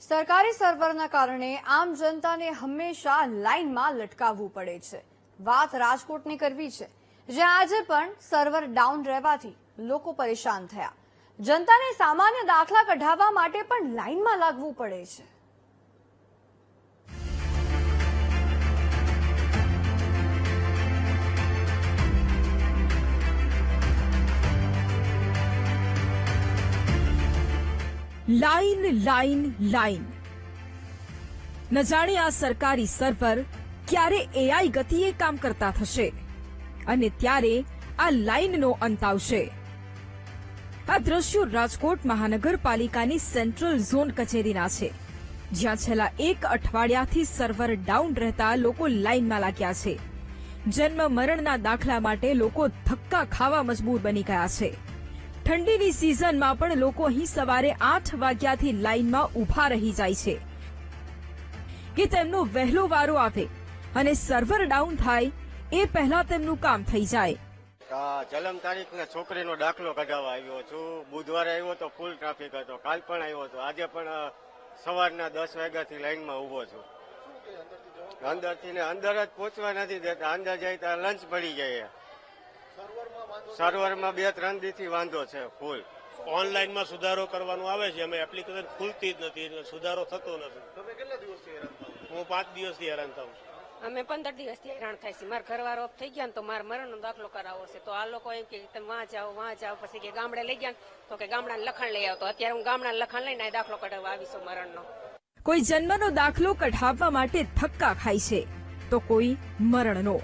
સરકારી સર્વરના કારણે આમ જનતાને હંમેશા લાઇનમાં લટકાવવું પડે છે। વાત રાજકોટની કરવી છે, જ્યાં આજે પણ સર્વર ડાઉન રહેવાથી લોકો પરેશાન થયા। જનતાને સામાન્ય દાખલા કઢાવવા માટે પણ લાઇનમાં લાગવું પડે છે। લાઈન લાઈન લાઈન ન જાણે આ સરકારી સર્વર ક્યારે એઆઈ ગતિએ કામ કરતા થશે અને ત્યારે આ લાઈનનો અંત આવશે। આ દ્રશ્યો રાજકોટ મહાનગરપાલિકાની સેન્ટ્રલ ઝોન કચેરીના છે, જ્યાં છેલ્લા એક અઠવાડિયાથી સર્વર ડાઉન રહેતા લોકો લાઈનમાં લાગ્યા છે। જન્મ મરણના દાખલા માટે લોકો ધક્કા ખાવા મજબૂર બની ગયા છે। ઠંડીની સિઝનમાં પણ લોકો અહીં સવારે 8 વાગ્યાથી લાઇનમાં ઉભા રહી જાય છે કે તેમનો વહેલો વારો આવે અને સર્વર ડાઉન થાય એ પહેલા તેમનું કામ થઈ જાય। જન્મ તારીખના છોકરીનો દાખલો કઢાવવા આવ્યો છું। બુધવારે આવ્યો તો ફૂલ ટ્રાફિક હતો, કાલ પણ આવ્યો હતો, આજે પણ સવારના 10 વાગ્યાથી લાઇનમાં ઉભો છું। અંદરથી ને અંદર જ પહોંચવા નથી દેતા, અંદર જાય તો લંચ પડી જાય। સર્વરમાં 2-3 દિવસથી વાંધો છે ફૂલ। ઓનલાઈનમાં સુધારો કરવાનો આવે છે, અમે એપ્લિકેશન ખુલતી જ નથી એટલે સુધારો થતો નથી। તમે કેટલા દિવસથી હેરાન થાવ? હું 5 દિવસથી હેરાન થાઉં છું। અમે 15 દિવસથી હેરાન થાય છે। મારા ઘરવાળો ઓફ થઈ ગયા ને તો મારા મરણનો દાખલો કરાવવો છે, તો આ લોકો એમ કે તમે વાં જાઓ, પછી કે ગામડે લઈ ગયા તો કે ગામડાને લખાણ લઈ આવતો। અત્યારે હું ગામડાને લખાણ લઈને દાખલો કઢાવવા આવીશું મરણનો। કોઈ જન્મનો દાખલો કઢાવવા માટે ધક્કા ખાય છે તો કોઈ મરણનો।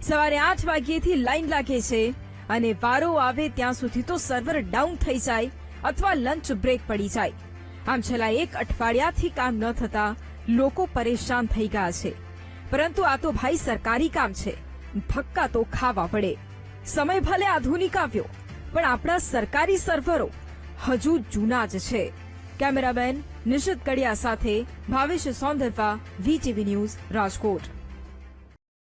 સવારે 8 વાગ્યેથી લાઈન લાગે છે અને વારો આવે ત્યાં સુધી તો સર્વર ડાઉન થઈ જાય અથવા લંચ બ્રેક પડી જાય। આમ છેલ્લા એક અઠવાડિયાથી કામ ન થતા લોકો પરેશાન થઈ ગયા છે, પરંતુ આ તો ભાઈ સરકારી કામ છે, ધક્કા તો ખાવા પડે। સમય ભલે આધુનિક આવ્યો, પણ આપણા સરકારી સર્વરો હજુ જૂના જ છે। કેમેરામેન નિશિત કડિયા સાથે ભાવેશ સોંદરવા, વીટીવી ન્યૂઝ, રાજકોટ।